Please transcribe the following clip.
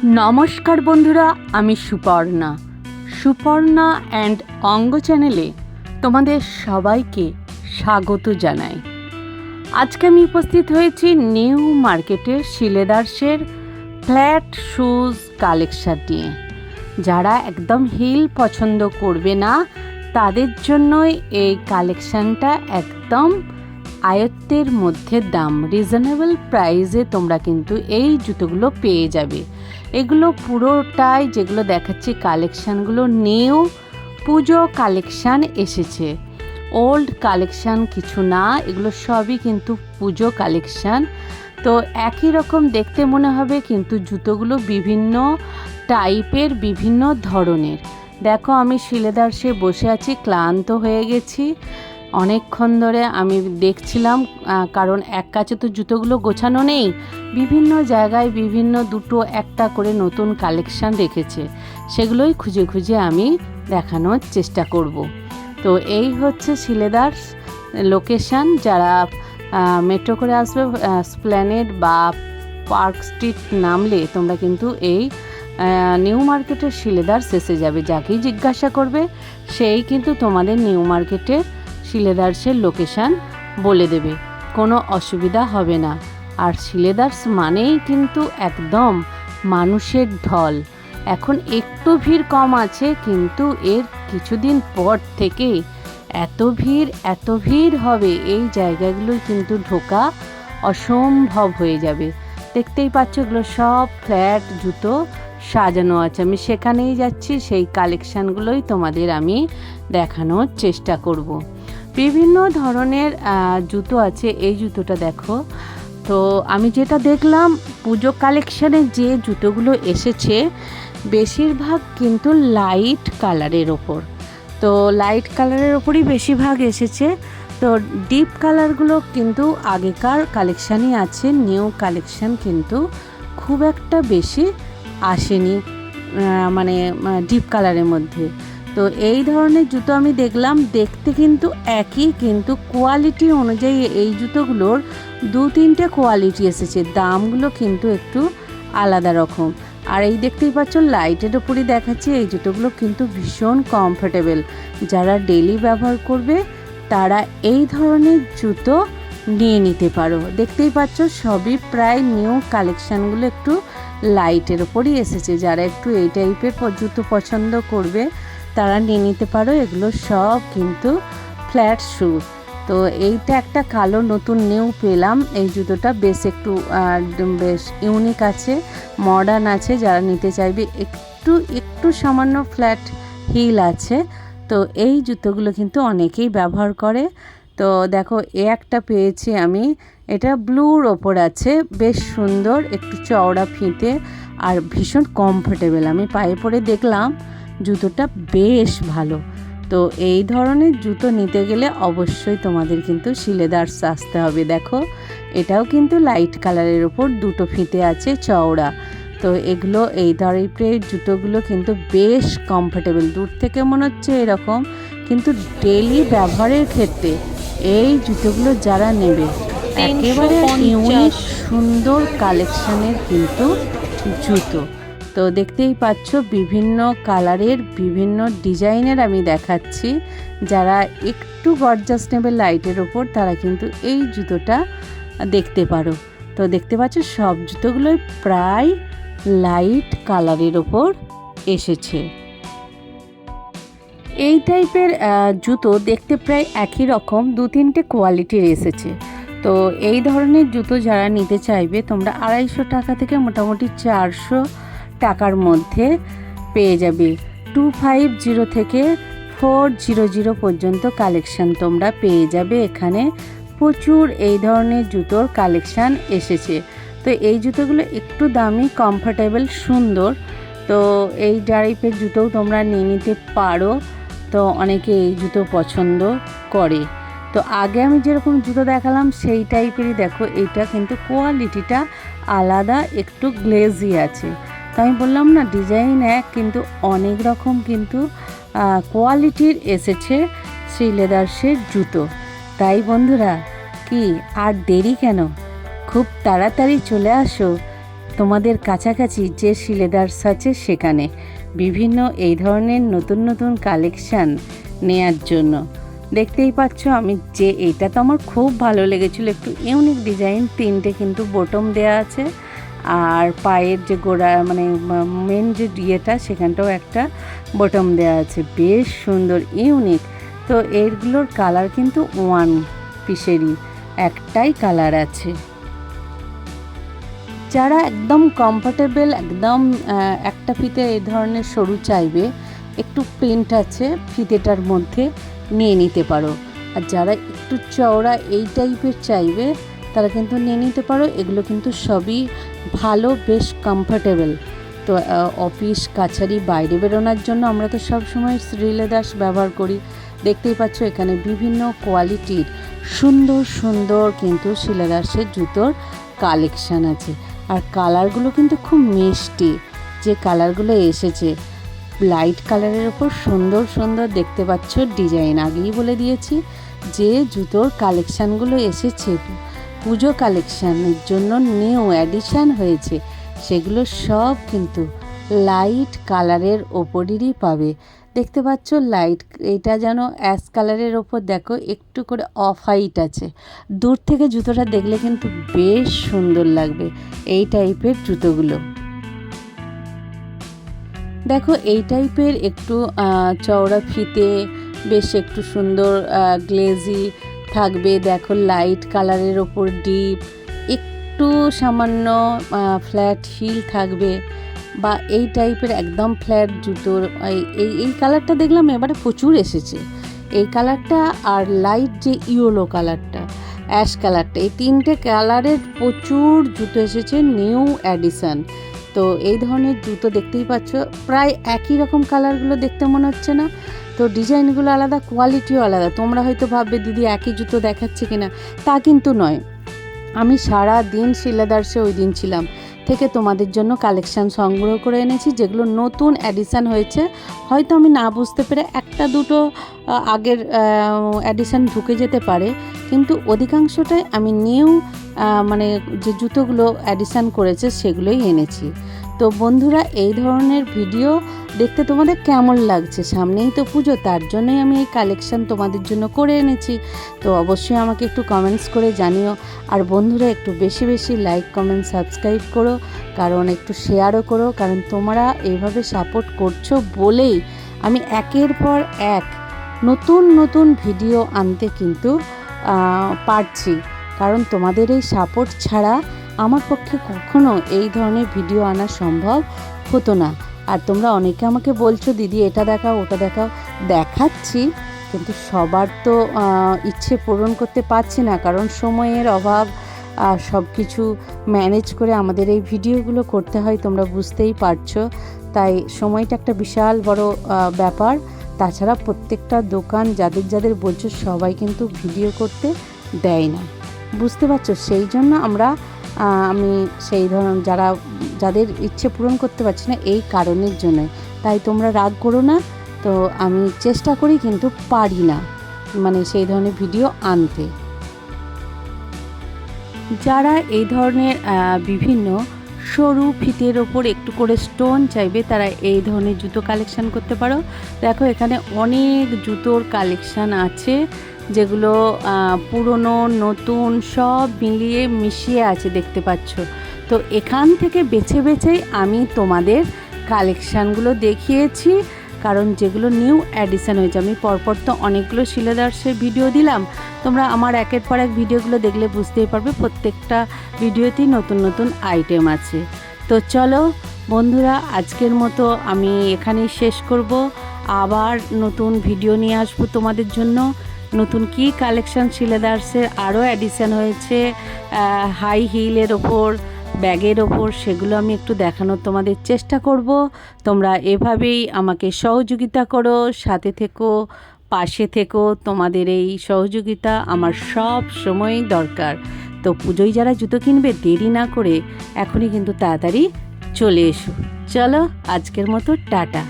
নমস্কার বন্ধুরা, আমি সুপর্ণা অ্যান্ড অঙ্গ চ্যানেলে তোমাদের সবাইকে স্বাগত জানাই। আজকে আমি উপস্থিত হয়েছি নিউ মার্কেটের শিলেদার্সের ফ্ল্যাট শুজ কালেকশন নিয়ে। যারা একদম হিল পছন্দ করবে না তাদের জন্যই এই কালেকশানটা একদম আয়ত্তের মধ্যে দাম, রিজনেবল প্রাইসে তোমরা কিন্তু এই জুতোগুলো পেয়ে যাবে। এগুলো পুরোটাই যেগুলো দেখাচ্ছি কালেকশানগুলো নিউ পুজো কালেকশান এসেছে, ওল্ড কালেকশান কিছু না, এগুলো সবই কিন্তু পুজো কালেকশান। তো একই রকম দেখতে মনে হবে কিন্তু জুতোগুলো বিভিন্ন টাইপের, বিভিন্ন ধরনের। দেখো আমি শিলেদার্সে বসে আছি, ক্লান্ত হয়ে গেছি, অনেকক্ষণ ধরে আমি দেখছিলাম, কারণ এক কাছে তো জুতোগুলো গোছানো নেই, বিভিন্ন জায়গায় বিভিন্ন দুটো একটা করে নতুন কালেকশান রেখেছে, সেগুলোই খুঁজে খুঁজে আমি দেখানোর চেষ্টা করব। তো এই হচ্ছে শিলেদার্স লোকেশান। যারা মেট্রো করে আসবে স্প্ল্যানেড বা পার্ক স্ট্রিট নামলে তোমরা কিন্তু এই নিউ মার্কেটের শিলেদার্স এসে যাবে। যাকেই জিজ্ঞাসা করবে সেই কিন্তু তোমাদের নিউ মার্কেটের শিলেদার্সের লোকেশান বলে দেবে, কোনো অসুবিধা হবে না। আর শিলেদার্স মানেই কিন্তু একদম মানুষের ঢল। এখন একটু ভিড় কম আছে, কিন্তু এর কিছুদিন পর থেকে এত ভিড় হবে, এই জায়গাগুলোই কিন্তু ঢোকা অসম্ভব হয়ে যাবে। দেখতেই পাচ্ছ এগুলো সব ফ্ল্যাট জুতো সাজানো আছে, আমি সেখানেই যাচ্ছি, সেই কালেকশানগুলোই তোমাদের আমি দেখানোর চেষ্টা করব। বিভিন্ন ধরনের জুতো আছে। এই জুতোটা দেখো, তো আমি যেটা দেখলাম পুজো কালেকশানে যে জুতোগুলো এসেছে বেশিরভাগ কিন্তু লাইট কালারের ওপর, তো লাইট কালারের ওপরই বেশিরভাগ এসেছে। তো ডিপ কালারগুলো কিন্তু আগেকার কালেকশানই আছে, নিউ কালেকশান কিন্তু খুব একটা বেশি আসেনি, মানে ডিপ কালারের মধ্যে। তো এই ধরনের জুতো আমি দেখলাম, দেখতে কিন্তু একই, কিন্তু কোয়ালিটি অনুযায়ী এই জুতোগুলোর দু তিনটে কোয়ালিটি এসেছে, দামগুলো কিন্তু একটু আলাদা রকম। আর এই দেখতেই পাচ্ছ লাইটের ওপরই দেখাচ্ছি, এই জুতোগুলো কিন্তু ভীষণ কমফোর্টেবল। যারা ডেলি ব্যবহার করবে তারা এই ধরনের জুতো নিয়ে নিতে পারো। দেখতেই পাচ্ছ সবই প্রায় নিউ কালেকশানগুলো একটু লাইটের ওপরই এসেছে। যারা একটু এই টাইপের জুতো পছন্দ করবে তারা নিয়ে নিতে পারো। এগুলো সব কিন্তু ফ্ল্যাট শু। তো এইটা একটা কালো নতুন নিউ পেলাম, এই জুতোটা বেশ একটু বেশ ইউনিক আছে, মডার্ন আছে। যারা নিতে চাইবে একটু সামান্য ফ্ল্যাট হিল আছে, তো এই জুতোগুলো কিন্তু অনেকেই ব্যবহার করে। তো দেখো একটা পেয়েছি আমি, এটা ব্লুর ওপর আছে, বেশ সুন্দর, একটু চওড়া ফিতে আর ভীষণ কমফোর্টেবল। আমি পায়ে পরে দেখলাম জুতোটা বেশ ভালো। তো এই ধরনের জুতো নিতে গেলে অবশ্যই তোমাদের কিন্তু শিলেদার্স আসতে হবে। দেখো এটাও কিন্তু লাইট কালারের ওপর, দুটো ফিতে আছে চওড়া। তো এগুলো এই ধরনের জুতোগুলো কিন্তু বেশ কমফোর্টেবল, দূর থেকে মনে হচ্ছে এরকম, কিন্তু ডেলি ব্যবহারের ক্ষেত্রে এই জুতোগুলো যারা নেবে একেবারে ইউনিক সুন্দর কালেকশানের কিন্তু জুতো। তো দেখতেই পাচ্ছ বিভিন্ন কালারের, বিভিন্ন ডিজাইনের আমি দেখাচ্ছি। যারা একটু গর্জাস নেবে লাইটের ওপর তারা কিন্তু এই জুতোটা দেখতে পারো। তো দেখতে পাচ্ছ সব জুতোগুলোই প্রায় লাইট কালারের ওপর এসেছে। এই টাইপের জুতো দেখতে প্রায় একই রকম, দু তিনটে কোয়ালিটির এসেছে। তো এই ধরনের জুতো যারা নিতে চাইবে তোমরা 250 টাকা থেকে মোটামুটি 400 টাকার মধ্যে পেয়ে যাবে। 250 থেকে 400 পর্যন্ত কালেকশান তোমরা পেয়ে যাবে। এখানে প্রচুর এই ধরনের জুতোর কালেকশান এসেছে। তো এই জুতোগুলো একটু দামি, কমফোর্টেবল, সুন্দর। তো এই টাইপের জুতোও তোমরা নিয়ে নিতে পারো। তো অনেকে এই জুতো পছন্দ করে। তো আগে আমি যেরকম জুতো দেখালাম সেই টাইপেরই দেখো, এইটা কিন্তু কোয়ালিটিটা আলাদা, একটু গ্লেজি আছে। তো আমি বললাম না ডিজাইন এক, কিন্তু অনেক রকম কিন্তু কোয়ালিটির এসেছে শিলেদার্সের জুতো। তাই বন্ধুরা কি আর দেরি কেন, খুব তাড়াতাড়ি চলে আসো তোমাদের কাছাকাছি যে শিলেদার্স আছে সেখানে বিভিন্ন এই ধরনের নতুন নতুন কালেকশান নেয়ার জন্য। দেখতেই পাচ্ছ আমি যে এটা তো আমার খুব ভালো লেগেছিলো, একটু ইউনিক ডিজাইন, 3টে কিন্তু বটম দেয়া আছে, আর পায়ের যে গোড়া মানে মেন যে ইয়েটা সেখানটাও একটা বটম দেয়া আছে, বেশ সুন্দর ইউনিক। তো এগুলোর কালার কিন্তু ওয়ান পিসেরই একটাই কালার আছে। যারা একদম কমফোর্টেবল, একদম একটা ফিতে এই ধরনের সরু চাইবে, একটু প্রিন্ট আছে ফিতেটার মধ্যে, নিয়ে নিতে পারো। আর যারা একটু চওড়া এই টাইপের চাইবে তারা কিন্তু নিয়ে নিতে পারো। এগুলো কিন্তু সবই ভালো, বেশ কমফোর্টেবল। তো অফিস কাছারি বাইরে বেরোনোর জন্য আমরা তো সব সময় শ্রীলেদার্স ব্যবহার করি। দেখতেই পাচ্ছ এখানে বিভিন্ন কোয়ালিটির সুন্দর সুন্দর কিন্তু শ্রীলেদার্সের জুতোর কালেকশান আছে। আর কালারগুলো কিন্তু খুব মিষ্টি, যে কালারগুলো এসেছে লাইট কালারের ওপর সুন্দর সুন্দর দেখতে পাচ্ছ ডিজাইন। আগেই বলে দিয়েছি যে জুতোর কালেকশানগুলো এসেছে পুজো কালেকশানের জন্য নিউ অ্যাডিশান হয়েছে, সেগুলো সব কিন্তু লাইট কালারের ওপরেরই পাবে। দেখতে পাচ্ছ লাইট, এটা যেন অ্যাশ কালারের ওপর দেখো একটু করে অফ হাইট আছে। দূর থেকে জুতোটা দেখলে কিন্তু বেশ সুন্দর লাগবে এই টাইপের জুতোগুলো। দেখো এই টাইপের একটু চওড়া ফিতে, বেশ একটু সুন্দর গ্লেজি থাকবে। দেখো লাইট কালারের ওপর ডিপ, একটু সামান্য ফ্ল্যাট হিল থাকবে, বা এই টাইপের একদম ফ্ল্যাট জুতোর এই কালারটা দেখলাম এবারে প্রচুর এসেছে, এই কালারটা আর লাইট যে ইয়েলো কালারটা, অ্যাশ কালারটা, এই 3টে কালারের প্রচুর জুতো এসেছে, নিউ অ্যাডিশান। তো এই ধরনের জুতো দেখতেই পাচ্ছ, প্রায় একই রকম কালারগুলো দেখতে মনে হচ্ছে না? তো ডিজাইনগুলো আলাদা, কোয়ালিটিও আলাদা। তোমরা হয়তো ভাববে দিদি একই জুতো দেখাচ্ছে কিনা, তা কিন্তু নয়। আমি সারা দিন শিলেদার্সে ওই দিন ছিলাম, থেকে তোমাদের জন্য কালেকশান সংগ্রহ করে এনেছি, যেগুলো নতুন অ্যাডিশান হয়েছে। হয়তো আমি না বুঝতে পেরে একটা দুটো আগের অ্যাডিশান ঢুকে যেতে পারে, কিন্তু অধিকাংশটাই আমি নিউ মানে যে জুতোগুলো অ্যাডিশান করেছে সেগুলোই এনেছি। তো বন্ধুরা, এই ধরনের ভিডিও দেখতে তোমাদের কেমন লাগছে? সামনেই তো পুজো, তার জন্যই আমি এই কালেকশান তোমাদের জন্য করে এনেছি। তো অবশ্যই আমাকে একটু কমেন্টস করে জানিও। আর বন্ধুরা একটু বেশি বেশি লাইক, কমেন্ট, সাবস্ক্রাইব করো, কারণ একটু শেয়ারও করো, কারণ তোমরা এইভাবে সাপোর্ট করছো বলেই আমি একের পর এক নতুন নতুন ভিডিও আনতে কিন্তু পারছি। কারণ তোমাদের এই সাপোর্ট ছাড়া আমার পক্ষে কখনো এই ধরনের ভিডিও আনা সম্ভব হতো না। আর তোমরা অনেকে আমাকে বলছো দিদি এটা দেখাও ওটা দেখাও, দেখাচ্ছি, কিন্তু সবার তো ইচ্ছে পূরণ করতে পারছি না, কারণ সময়ের অভাব, সব কিছু ম্যানেজ করে আমাদের এই ভিডিওগুলো করতে হয়, তোমরা বুঝতেই পারছো। তাই সময়টা একটা বিশাল বড় ব্যাপার। তাছাড়া প্রত্যেকটা দোকান যাদের যাদের বলছো সবাই কিন্তু ভিডিও করতে দেয় না, বুঝতে পারছো? সেই জন্য আমি সেই ধরনের যাদের ইচ্ছে পূরণ করতে পারছি না এই কারণের জন্য। তাই তোমরা রাগ করো না। তো আমি চেষ্টা করি কিন্তু পারি না মানে সেই ধরনের ভিডিও আনতে। যারা এই ধরনের বিভিন্ন সরু ফিতের ওপর একটু করে স্টোন চাইবে তারা এই ধরনের জুতো কালেকশান করতে পারো। দেখো এখানে অনেক জুতোর কালেকশান আছে, যেগুলো পুরনো নতুন সব মিলিয়ে মিশিয়ে আছে, দেখতে পাচ্ছ। তো এখান থেকে বেছে বেছেই আমি তোমাদের কালেকশানগুলো দেখিয়েছি, কারণ যেগুলো নিউ অ্যাডিশান হয়েছে। আমি পরপর তো অনেকগুলো শিলেদার্সের ভিডিও দিলাম, তোমরা আমার একের পর এক ভিডিওগুলো দেখলে বুঝতেই পারবে প্রত্যেকটা ভিডিওতেই নতুন নতুন আইটেম আছে। তো চলো বন্ধুরা, আজকের মতো আমি এখানেই শেষ করব। আবার নতুন ভিডিও নিয়ে আসবো তোমাদের জন্য। নতুন কি কালেকশান শিলেদার্সের আরও অ্যাডিশান হয়েছে হাই হিলের ওপর, ব্যাগের ওপর, সেগুলো আমি একটু দেখানোর তোমাদের চেষ্টা করব। তোমরা এভাবেই আমাকে সহযোগিতা করো, সাথে থেকো, পাশে থেকো। তোমাদের এই সহযোগিতা আমার সব সময়ই দরকার। তো পুজোয় যারা জুতো কিনবে দেরি না করে এখনই কিন্তু তাড়াতাড়ি চলে এসো। চলো আজকের মতো টাটা।